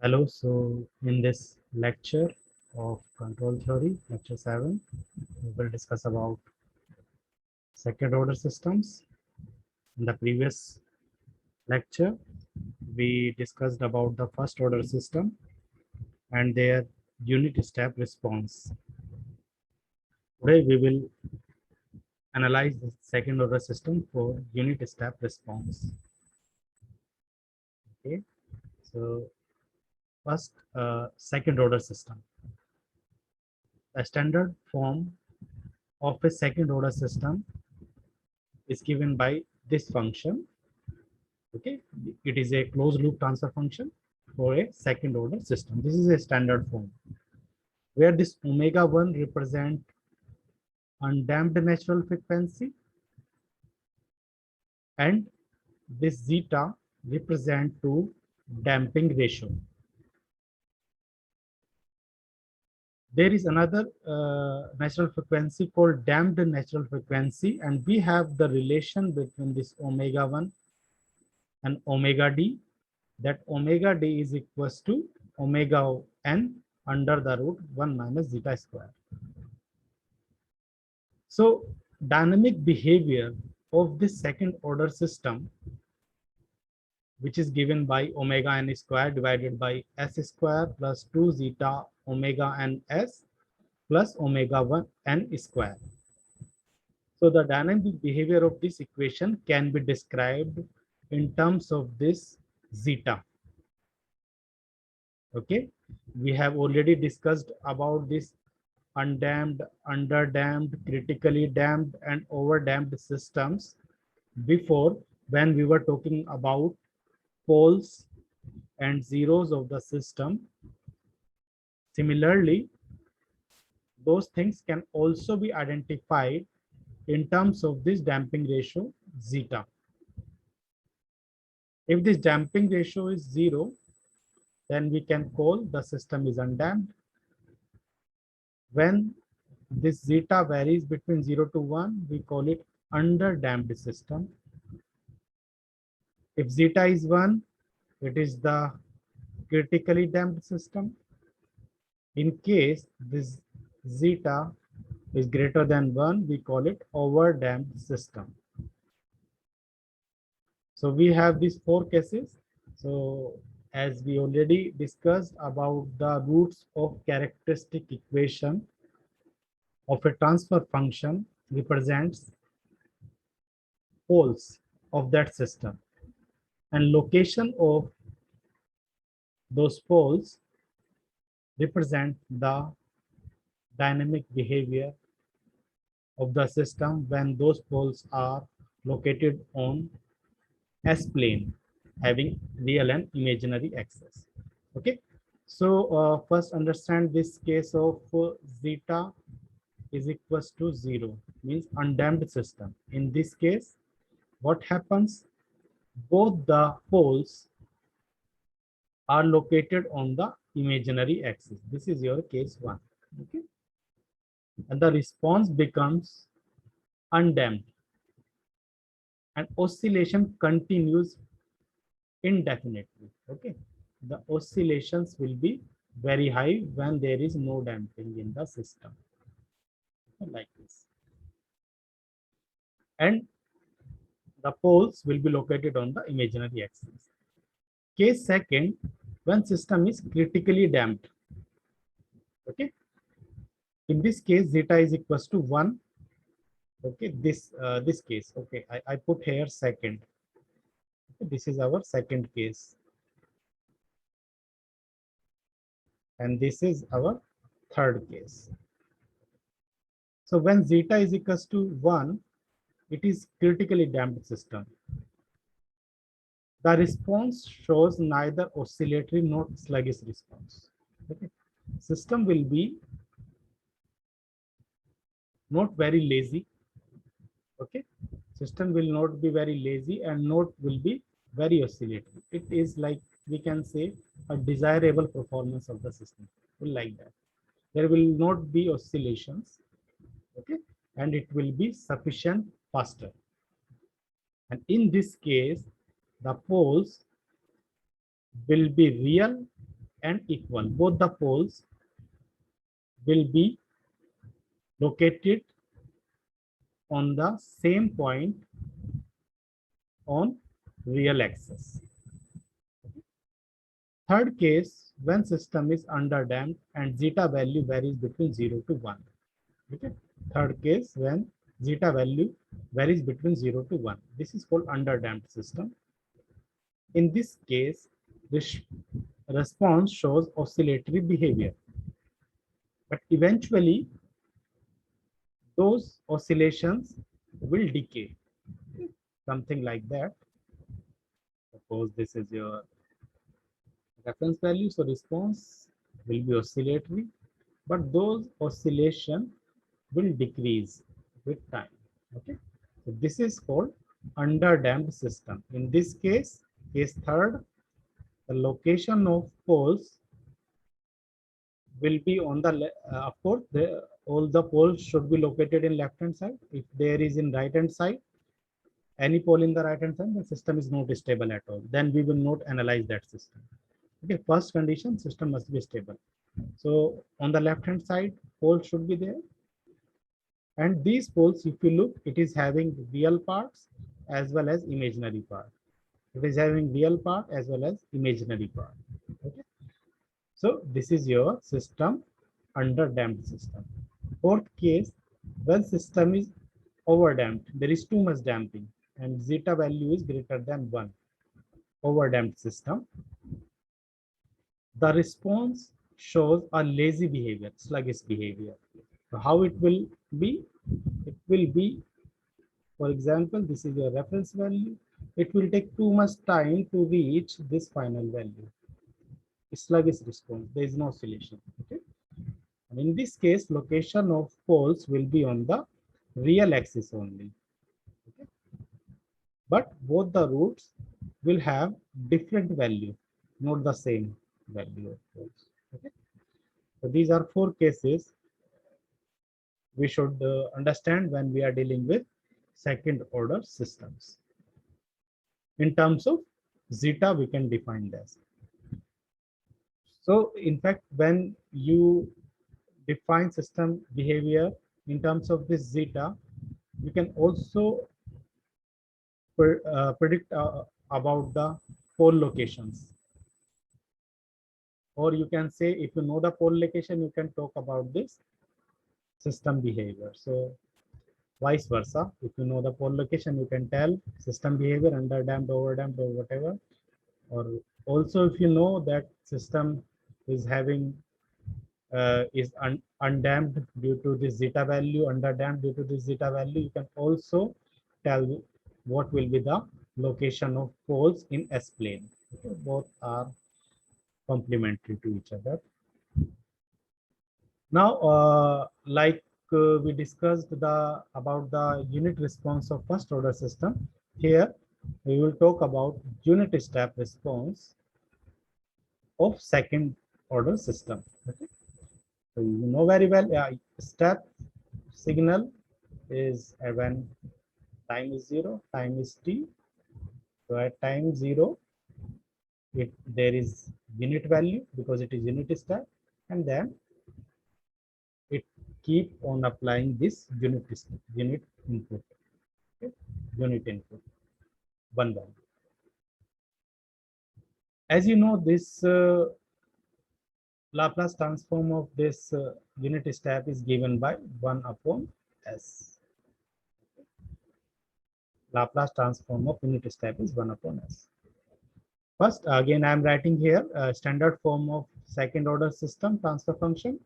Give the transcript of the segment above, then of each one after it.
Hello, so in this lecture of control theory, lecture 7, we will discuss about second order systems. In the previous lecture, we discussed about the first order system and their unit step response. Today, we will analyze the second order system for unit step response. Okay, so first, second order system. The standard form of a second order system is given by this function. Okay, it is a closed loop transfer function for a second order system. This is a standard form where this omega 1 represent undamped natural frequency and this zeta represent to damping ratio. There is another natural frequency called damped natural frequency, and we have the relation between this omega 1 and omega d, that omega d is equals to omega n under the root 1 minus zeta square. So dynamic behavior of this second order system, which is given by omega n square divided by s square plus 2 zeta omega n s plus omega 1 n square. So the dynamic behavior of this equation can be described in terms of this zeta. Okay, we have already discussed about this undamped, underdamped, critically damped, and overdamped systems before, when we were talking about poles and zeros of the system. Similarly, those things can also be identified in terms of this damping ratio zeta. If this damping ratio is 0, then we can call the system is undamped. When this zeta varies between 0 to 1, we call it underdamped system. If zeta is 1, it is the critically damped system. In case this zeta is greater than 1, we call it overdamped system. So we have these 4 cases. So as we already discussed about the roots of characteristic equation of a transfer function represents poles of that system, and location of those poles represent the dynamic behavior of the system when those poles are located on S plane having real and imaginary axis. Okay, so first understand this case of zeta is equals to 0, means undamped system. In this case, what happens? Both the poles are located on the imaginary axis. This is your case 1. Okay, and the response becomes undamped and oscillation continues indefinitely. Okay, the oscillations will be very high when there is no damping in the system, like this, and the poles will be located on the imaginary axis. Case second, when system is critically damped. Okay, in this case zeta is equals to 1. Okay, this case, okay, I put here second. Okay, this is our second case, and this is our third case. So when zeta is equals to 1, it is critically damped system. The response shows neither oscillatory nor sluggish response. Okay, system will be not very lazy. Okay, system will not be very lazy and not will be very oscillatory. It is like, we can say, a desirable performance of the system, like that. There will not be oscillations. Okay, and it will be sufficient faster, and in this case the poles will be real and equal. Both the poles will be located on the same point on real axis. Third case, when system is underdamped and zeta value varies between 0 to 1. Okay. Third case, when zeta value varies between 0 to 1. This is called underdamped system. In this case, this response shows oscillatory behavior. But eventually, those oscillations will decay. Something like that. Suppose this is your reference value, so response will be oscillatory, but those oscillation will decrease with time. Okay, so this is called underdamped system. In this case third, the location of poles will be on the of course all the poles should be located in left hand side. If there is in right hand side any pole in the right hand side, the system is not stable at all. Then we will not analyze that system. Okay, first condition, system must be stable. So on the left hand side, poles should be there. And these poles, if you look, it is having real parts as well as imaginary part. It is having real part as well as imaginary part. Okay. So this is your system under damped system. Fourth case, when system is over damped, there is too much damping and zeta value is greater than 1. Over damped system. The response shows a lazy behavior, sluggish behavior. So how it will be? It will be, for example, this is your reference value. It will take too much time to reach this final value. Sluggish response, there is no oscillation. Okay. And in this case, location of poles will be on the real axis only. Okay. But both the roots will have different value, not the same value of poles. Okay. So these are 4 cases we should understand when we are dealing with second order systems. In terms of zeta, we can define this. So in fact, when you define system behavior in terms of this zeta, you can also predict about the pole locations. Or you can say, if you know the pole location, you can talk about this system behavior. So vice versa, if you know the pole location, you can tell system behavior underdamped, overdamped, or whatever. Or also, if you know that system is having undamped due to this zeta value, underdamped due to this zeta value, you can also tell what will be the location of poles in S plane. Okay, both are complementary to each other. Now, we discussed about the unit response of first order system. Here we will talk about unit step response of second order system. Okay. So you know very well, step signal is when time is 0, time is t. So at time 0, there is unit value because it is unit step, and then it keep on applying this unit input. Okay. Unit input, one value. As you know, this Laplace transform of this unit step is given by 1 upon s. Laplace transform of unit step is 1 upon s. First, again, I am writing here standard form of second order system transfer function.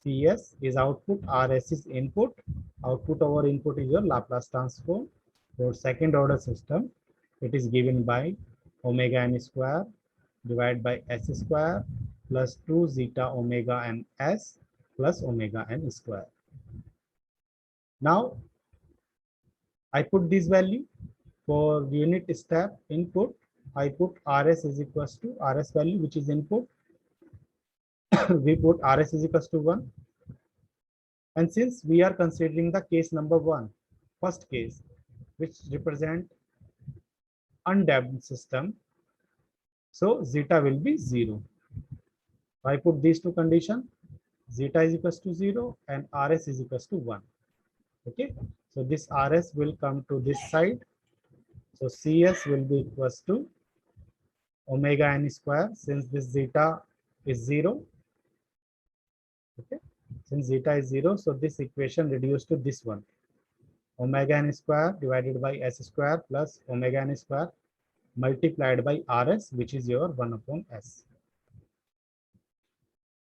Cs is output, Rs is input. Output over input is your Laplace transform. For second order system, it is given by omega n square divided by s square plus 2 zeta omega n s plus omega n square. Now, I put this value for unit step input. I put Rs is equals to Rs value, which is input. We put Rs is equals to 1. And since we are considering the case number 1, first case, which represent undamped system, so zeta will be 0. I put these two conditions, zeta is equals to 0 and Rs is equals to 1. Okay, so this Rs will come to this side. So Cs will be equals to omega n square, since this zeta is 0. Okay, since zeta is 0, so this equation reduced to this one, omega n square divided by s square plus omega n square multiplied by Rs, which is your 1 upon s.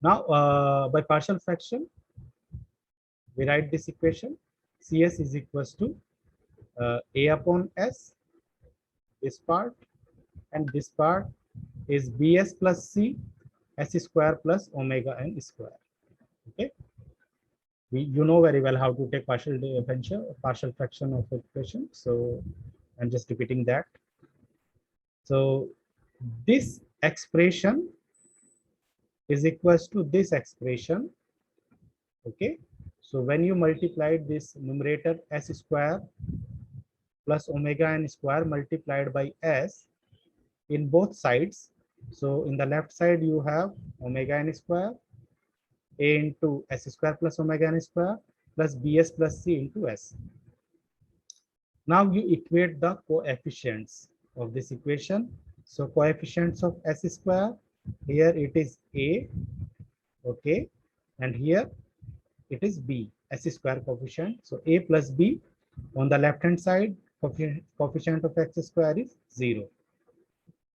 Now, by partial fraction, we write this equation. Cs is equals to a upon s, this part, and this part is bs plus c, s square plus omega n square. Okay, you know very well how to take partial fraction of equation. So I'm just repeating that. So this expression is equals to this expression. Okay, so when you multiply this numerator s square plus omega n square multiplied by s in both sides, so in the left side you have omega n square a into s square plus omega n square plus bs plus c into s. Now you equate the coefficients of this equation. So coefficients of s square, here it is a, okay, and here it is b, s square coefficient. So a plus b on the left hand side, coefficient of x square is 0.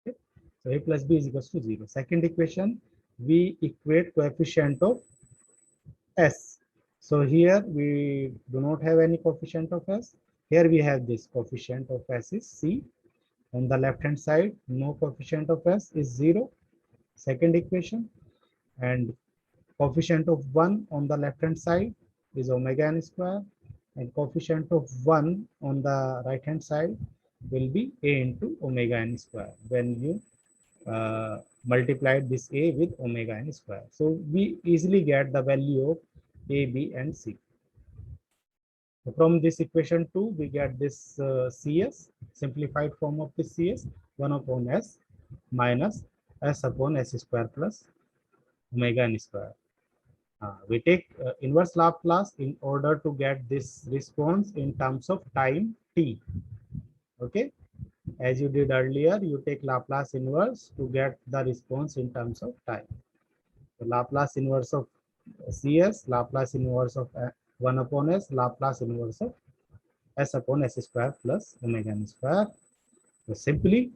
Okay. So a plus b is equals to 0. Second equation, we equate coefficient of s. So here we do not have any coefficient of s. Here we have this coefficient of s is c. On the left hand side, no coefficient of s is 0. Second equation, and coefficient of 1 on the left hand side is omega n square, and coefficient of 1 on the right hand side will be a into omega n square when you multiply this a with omega n square. So we easily get the value of a, b, and c. So from this equation 2, we get this cs, simplified form of this cs, 1 upon s minus s upon s square plus omega n square. We take inverse Laplace in order to get this response in terms of time t. Okay, as you did earlier, you take Laplace inverse to get the response in terms of time. So Laplace inverse of cs, Laplace inverse of 1 upon s, Laplace inverse of s upon s square plus omega n square. So simply,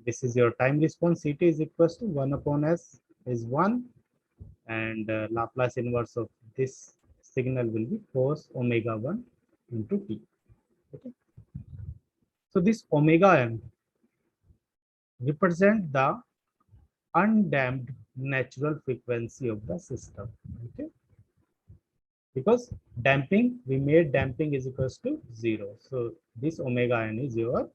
this is your time response. Ct is equals to 1 upon s is 1, and Laplace inverse of this signal will be cos omega 1 into t. Okay. So this omega m represent the undamped natural frequency of the system. Okay, because damping, we made damping is equals to 0. So this omega n is your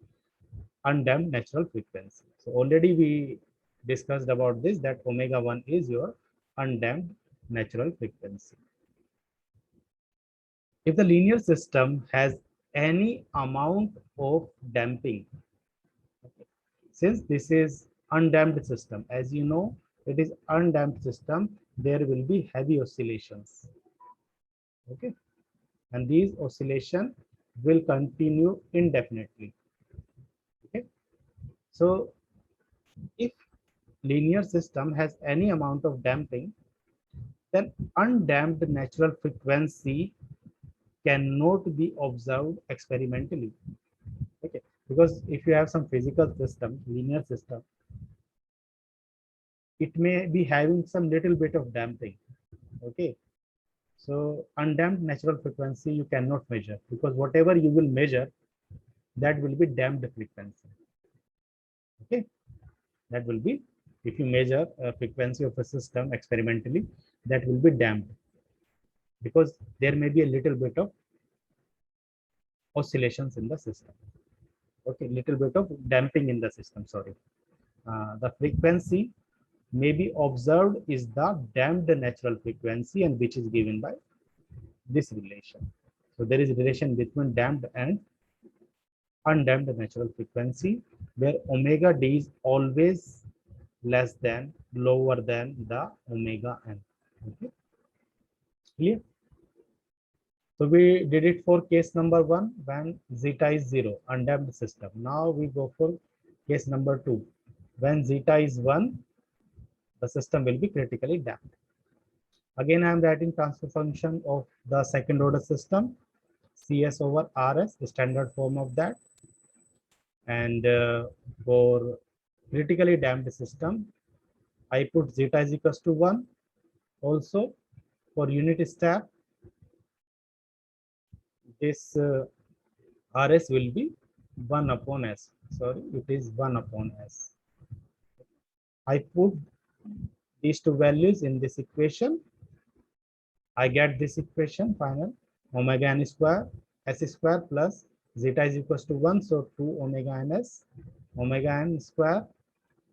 undamped natural frequency. So already we discussed about this, that omega 1 is your undamped natural frequency. If the linear system has any amount of damping, okay, since this is undamped system, as you know, it is undamped system, there will be heavy oscillations. Okay, and these oscillations will continue indefinitely. Okay, so if linear system has any amount of damping, then undamped natural frequency cannot be observed experimentally. Okay, because if you have some physical system, linear system, it may be having some little bit of damping. Okay, so undamped natural frequency you cannot measure, because whatever you will measure, that will be damped frequency. Okay, that will be, if you measure a frequency of a system experimentally, that will be damped, because there may be a little bit of oscillations in the system. Okay, little bit of damping in the system, sorry. The frequency may be observed is the damped natural frequency, and which is given by this relation. So there is a relation between damped and undamped natural frequency, where omega d is always less than, lower than the omega n. Okay, clear? So we did it for case number 1 when zeta is 0, undamped system. Now we go for case number 2. When zeta is 1, the system will be critically damped. Again, I am writing transfer function of the second order system, Cs over Rs, the standard form of that. And for critically damped system, I put zeta is equals to 1. Also, for unit step, this Rs will be 1 upon S. Sorry, it is 1 upon S. I put these two values in this equation. I get this equation final, omega n square, S square plus zeta is equals to 1. So 2 omega n S, omega n square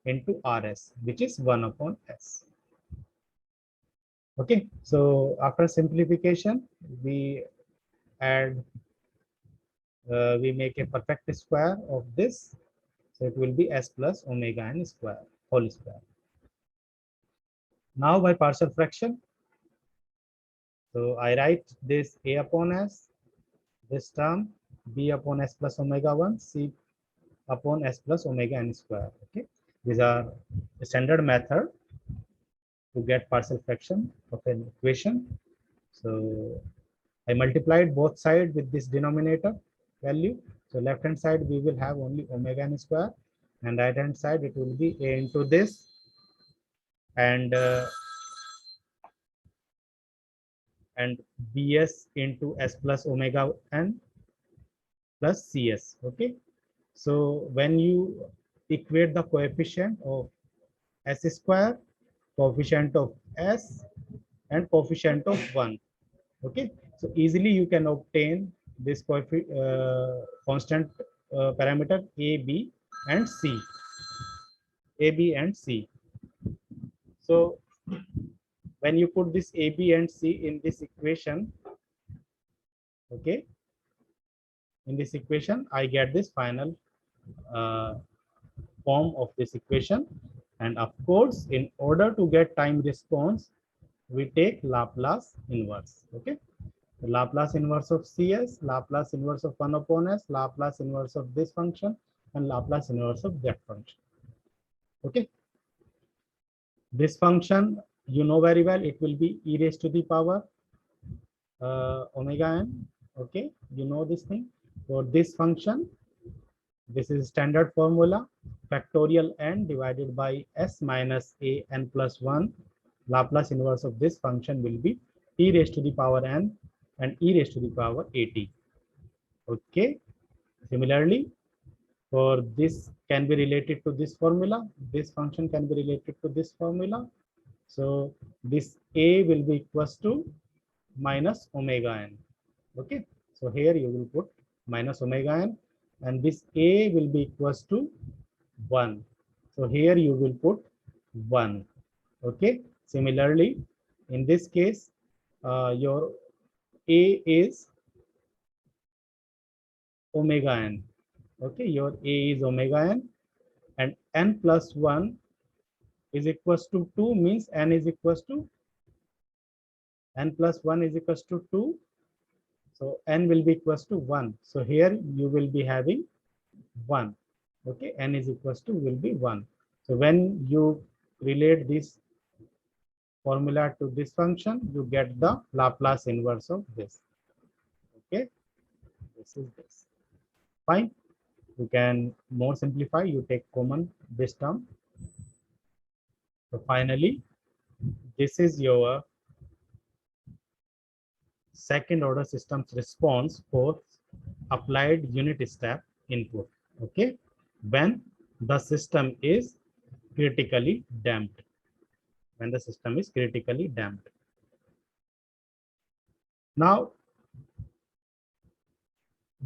into Rs, which is 1 upon S. Okay, so after simplification, we add, we make a perfect square of this. So it will be S plus omega n square, whole square. Now by partial fraction, so I write this A upon S, this term B upon S plus omega 1, C upon S plus omega n square. Okay, these are the standard method to get partial fraction of an equation. So I multiplied both sides with this denominator value. So left hand side we will have only omega n square, and right hand side it will be A into this, and Bs into S plus omega n plus Cs. Okay, so when you equate the coefficient of S square, coefficient of S, and coefficient of 1, okay, so easily you can obtain this constant parameter A, B, and C. A, B, and C. So when you put this A, B, and C in this equation, okay, in this equation, I get this final form of this equation. And of course, in order to get time response, we take Laplace inverse. Okay, the Laplace inverse of Cs, Laplace inverse of 1 upon S, Laplace inverse of this function, and Laplace inverse of that function. Okay, this function you know very well, it will be e raised to the power omega n. Okay, you know this thing. For this function, this is standard formula, factorial n divided by s minus a n plus 1. Laplace inverse of this function will be e raised to the power n and e raised to the power at. Okay, similarly, for this can be related to this formula, this function can be related to this formula. So this a will be equals to minus omega n. Okay, so here you will put minus omega n, and this a will be equals to 1. So here you will put 1. Okay, similarly, in this case, your a is omega n. Okay, your a is omega n, and n plus 1 is equals to 2, means n is equals to n plus 1 is equals to 2. So n will be equals to 1. So here you will be having 1. Okay, n is equals to will be 1. So when you relate this formula to this function, you get the Laplace inverse of this. Okay, this is this. Fine. You can more simplify, you take common this term. So finally, this is your second order system's response for applied unit step input. Okay, when the system is critically damped. When the system is critically damped. Now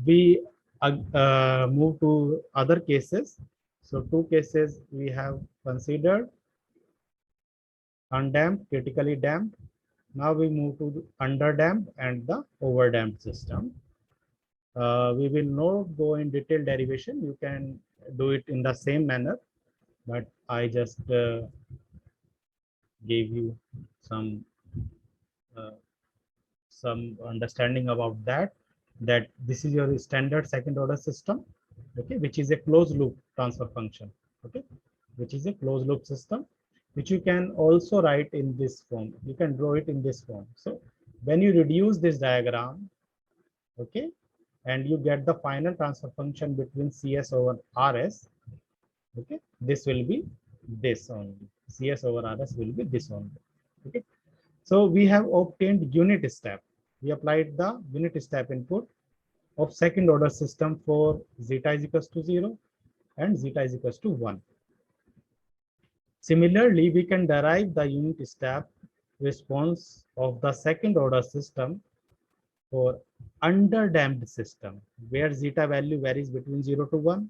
we move to other cases. So two cases we have considered: undamped, critically damped. Now we move to the underdamped and the overdamped system. We will not go in detailed derivation. You can do it in the same manner. but I just gave you some uh, some understanding about that this is your standard second order system, okay, which is a closed loop transfer function, okay, which is a closed loop system, which you can also write in this form. You can draw it in this form. So when you reduce this diagram, okay, and you get the final transfer function between CS over RS, okay, this will be this only. CS over RS will be this only, okay. So we have obtained unit step. We applied the unit step input of second order system for zeta is equals to 0 and zeta is equals to 1. Similarly, we can derive the unit step response of the second order system for underdamped system, where zeta value varies between 0 to 1,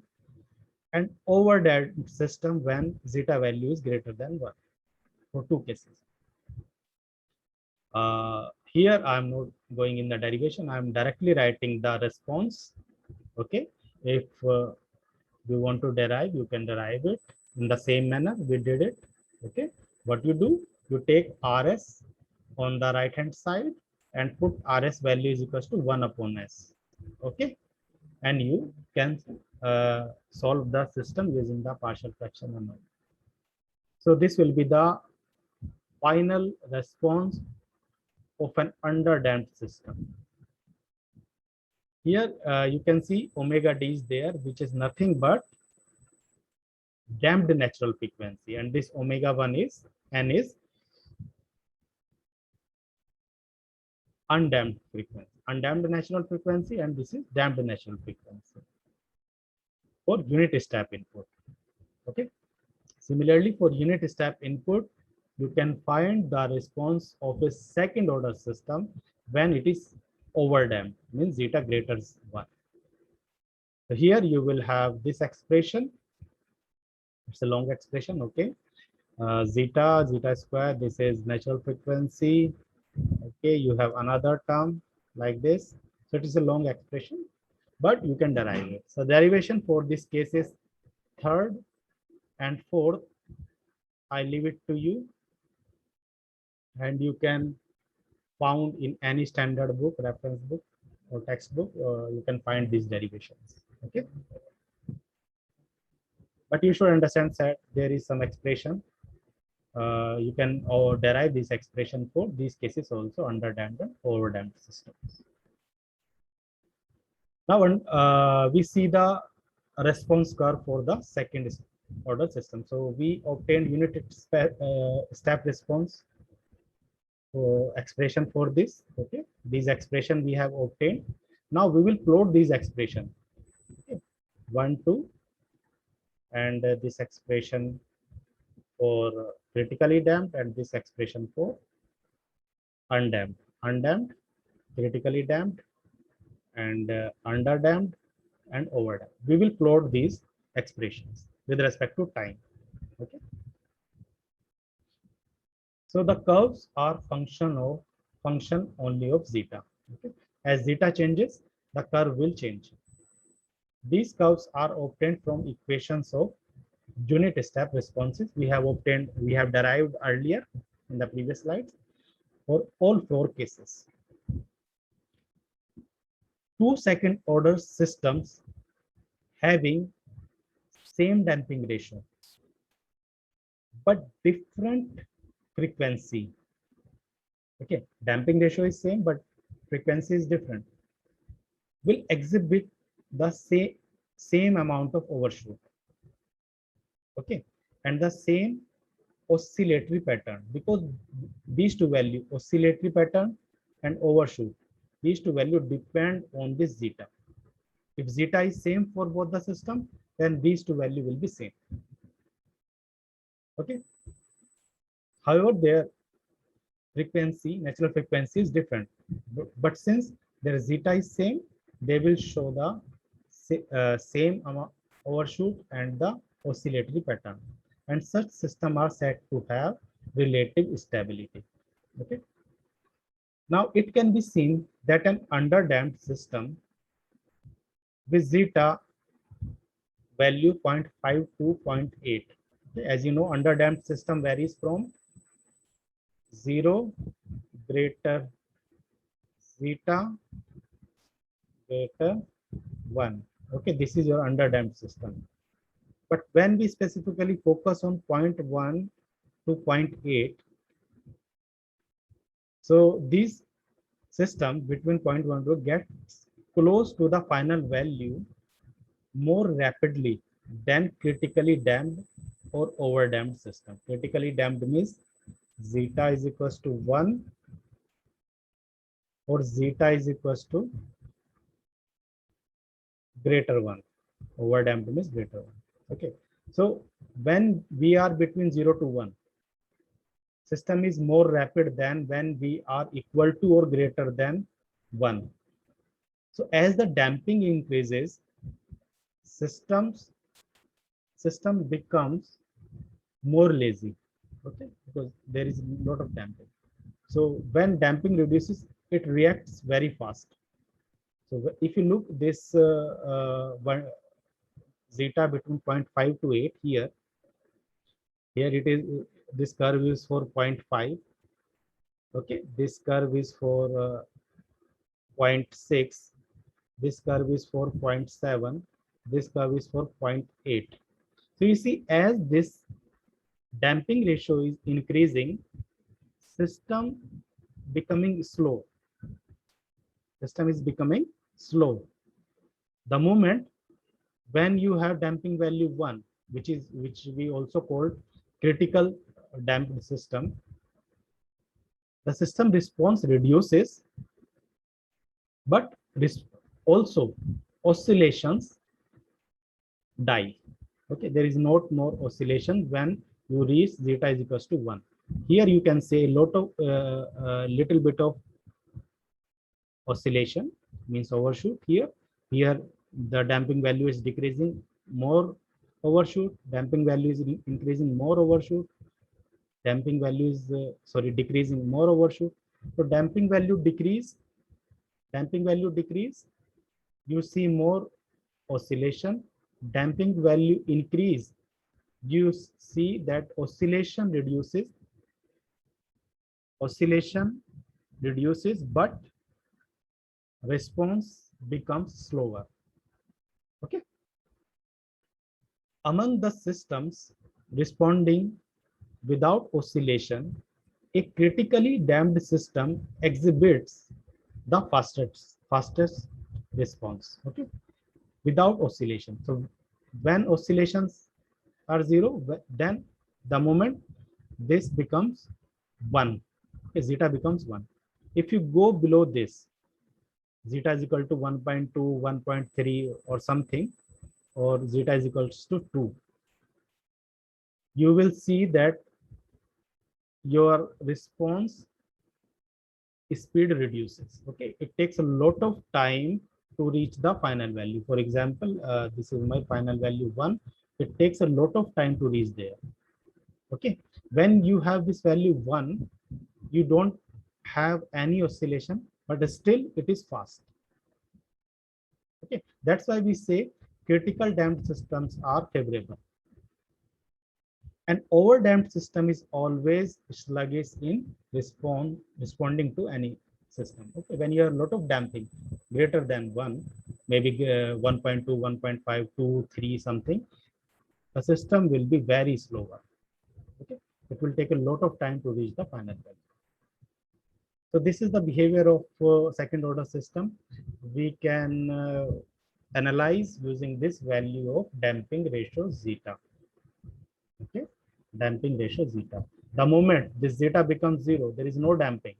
and overdamped system when zeta value is greater than 1, for two cases. Here I'm not going in the derivation, I'm directly writing the response, okay. If you want to derive, you can derive it in the same manner we did it, okay. What you do, you take RS on the right hand side and put RS value is equals to 1 upon S, okay, and you can solve the system using the partial fraction amount. So this will be the final response of an underdamped system. Here you can see omega d is there, which is nothing but damped natural frequency, and this omega 1 is n is undamped frequency, undamped natural frequency, and this is damped natural frequency for unit step input, okay. Similarly, for unit step input, you can find the response of a second order system when it is overdamped, means zeta greater than 1. So here you will have this expression. It's a long expression, okay. Zeta square, this is natural frequency, okay. You have another term like this. So it is a long expression, but you can derive it. So derivation for this case is third and fourth. I leave it to you, and you can found in any standard book, reference book, or textbook. You can find these derivations, okay. But you should understand that there is some expression. You can derive this expression for these cases also under damped and over damped systems. Now we see the response curve for the second order system. So we obtained unit step response expression for this, okay. These expression we have obtained. Now we will plot these expression, okay. 1, 2, and this expression for critically damped, and this expression for undamped, critically damped, and underdamped and overdamped. We will plot these expressions with respect to time, okay. So the curves are function only of zeta, okay. As zeta changes, the curve will change. These curves are obtained from equations of unit step responses we have derived earlier in the previous slides for all 4 cases. 2 second order systems having same damping ratio but different frequency, okay, damping ratio is same but frequency is different, will exhibit the same amount of overshoot, okay, and the same oscillatory pattern, because these two value, oscillatory pattern and overshoot, these two value depend on this zeta. If zeta is same for both the system, then these two value will be same, okay. However, their frequency, natural frequency is different, but since their zeta is same, they will show the same amount overshoot and the oscillatory pattern, and such system are said to have relative stability, okay. Now it can be seen that an underdamped system with zeta value 0.5 to 0.8 As you know, underdamped system varies from 0 greater zeta greater 1. Okay, this is your underdamped system. But when we specifically focus on 0.1 to 0.8, so these system between 0.1 to get close to the final value more rapidly than critically damped or overdamped system. Critically damped means zeta is equals to 1 or zeta is equals to greater 1. Overdamped means greater 1. Okay. So when we are between 0 to 1, system is more rapid than when we are equal to or greater than 1. So as the damping increases, system becomes more lazy. Okay, because there is a lot of damping. So when damping reduces, it reacts very fast. So if you look this zeta between 0.5 to 8 here it is, this curve is for 0.5. Okay, this curve is for 0.6, this curve is for 0.7, this curve is for 0.8. So you see, as this damping ratio is increasing, system becoming slow. System is becoming slow. The moment when you have damping value 1, which we also call critical damped system, the system response reduces, but also oscillations die. Okay, there is not more oscillation when you reach zeta is equals to 1. Here you can say a lot of little bit of oscillation means overshoot. Here the damping value is decreasing, more overshoot. Damping value is increasing, more overshoot. Damping value is decreasing, more overshoot. So damping value decrease, you see more oscillation. Damping value increase, you see that oscillation reduces, but response becomes slower. Okay, among the systems responding without oscillation, a critically damped system exhibits the fastest response. Okay, without oscillation. So when oscillations are 0, then the moment this becomes 1, zeta becomes 1. If you go below this, zeta is equal to 1.2, 1.3 or something, or zeta is equals to 2, you will see that your response speed reduces. Okay, it takes a lot of time to reach the final value. For example, this is my final value 1. It takes a lot of time to reach there. Okay, when you have this value 1, you don't have any oscillation, but still it is fast. Okay, that's why we say critical damped systems are favorable. An overdamped system is always sluggish in responding to any system. Okay, when you have a lot of damping greater than 1, maybe 1.2, 1.5, 2, 3 something, the system will be very slower. Okay, it will take a lot of time to reach the final value. So this is the behavior of second order system. We can analyze using this value of damping ratio zeta. Okay, damping ratio zeta. The moment this zeta becomes 0, there is no damping.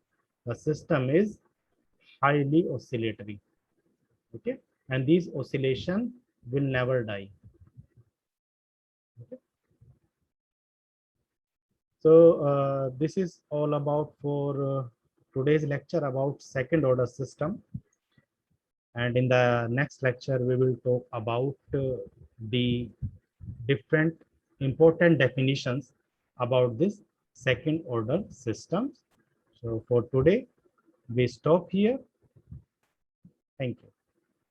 The system is highly oscillatory. Okay, and these oscillation will never die. Okay. So this is all about for today's lecture about second order system. And in the next lecture, we will talk about the different important definitions about this second order systems. So for today, we stop here. Thank you.